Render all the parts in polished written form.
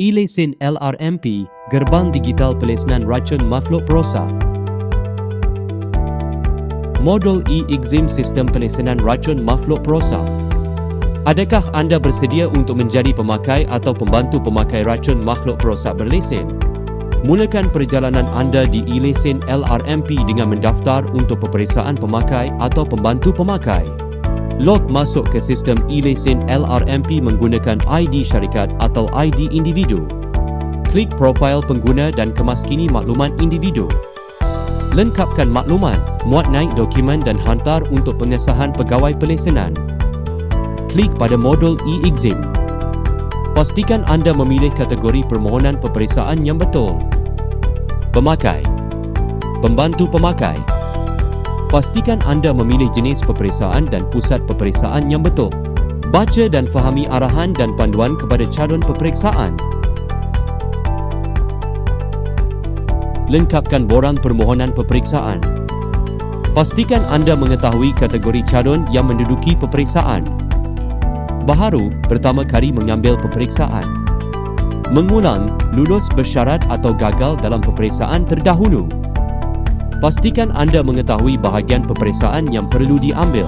E-Lesen LRMP, Gerbang Digital Pelesenan Racun Makhluk Perosak. Modul e-Exim Sistem Pelesenan Racun Makhluk Perosak. Adakah anda bersedia untuk menjadi pemakai atau pembantu pemakai racun makhluk perosak berlesen? Mulakan perjalanan anda di E-Lesen LRMP dengan mendaftar untuk peperiksaan pemakai atau pembantu pemakai. Log masuk ke sistem E-Lesen LRMP menggunakan ID syarikat atau ID individu. Klik profil pengguna dan kemaskini maklumat individu. Lengkapkan maklumat, muat naik dokumen dan hantar untuk pengesahan pegawai pelesenan. Klik pada modul e-Exim. Pastikan anda memilih kategori permohonan peperiksaan yang betul. Pemakai, pembantu pemakai. Pastikan anda memilih jenis peperiksaan dan pusat peperiksaan yang betul. Baca dan fahami arahan dan panduan kepada calon peperiksaan. Lengkapkan borang permohonan peperiksaan. Pastikan anda mengetahui kategori calon yang menduduki peperiksaan. Baharu, pertama kali mengambil peperiksaan. Mengulang, lulus bersyarat atau gagal dalam peperiksaan terdahulu. Pastikan anda mengetahui bahagian peperiksaan yang perlu diambil.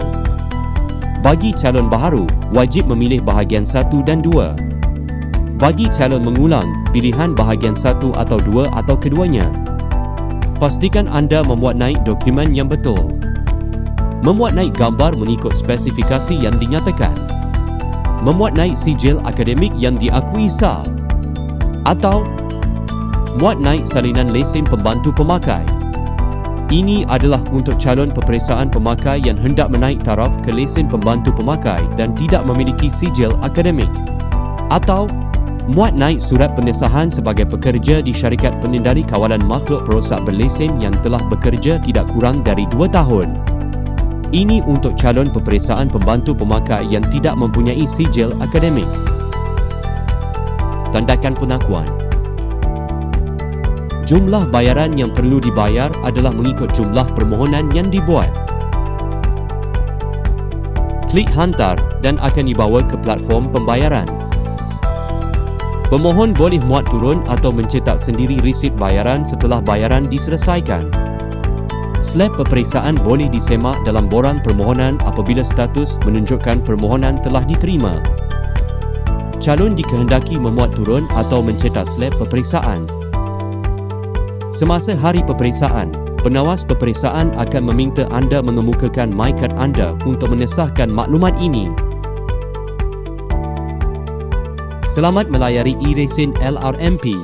Bagi calon baharu, wajib memilih bahagian 1 dan 2. Bagi calon mengulang, pilihan bahagian 1 atau 2 atau keduanya. Pastikan anda memuat naik dokumen yang betul. Memuat naik gambar mengikut spesifikasi yang dinyatakan. Memuat naik sijil akademik yang diakui sah. Atau muat naik salinan lesen pembantu pemakai. Ini adalah untuk calon peperiksaan pemakai yang hendak menaik taraf ke lesen pembantu pemakai dan tidak memiliki sijil akademik. Atau muat naik surat pengesahan sebagai pekerja di syarikat pengendali kawalan makhluk perosak berlesen yang telah bekerja tidak kurang dari 2 tahun. Ini untuk calon peperiksaan pembantu pemakai yang tidak mempunyai sijil akademik. Tandakan pengakuan. Jumlah bayaran yang perlu dibayar adalah mengikut jumlah permohonan yang dibuat. Klik hantar dan akan dibawa ke platform pembayaran. Pemohon boleh muat turun atau mencetak sendiri resit bayaran setelah bayaran diselesaikan. Slip peperiksaan boleh disemak dalam borang permohonan apabila status menunjukkan permohonan telah diterima. Calon dikehendaki memuat turun atau mencetak slip peperiksaan. Semasa hari peperiksaan, pengawas peperiksaan akan meminta anda mengemukakan my card anda untuk mengesahkan maklumat ini. Selamat melayari E-Lesen LRMP.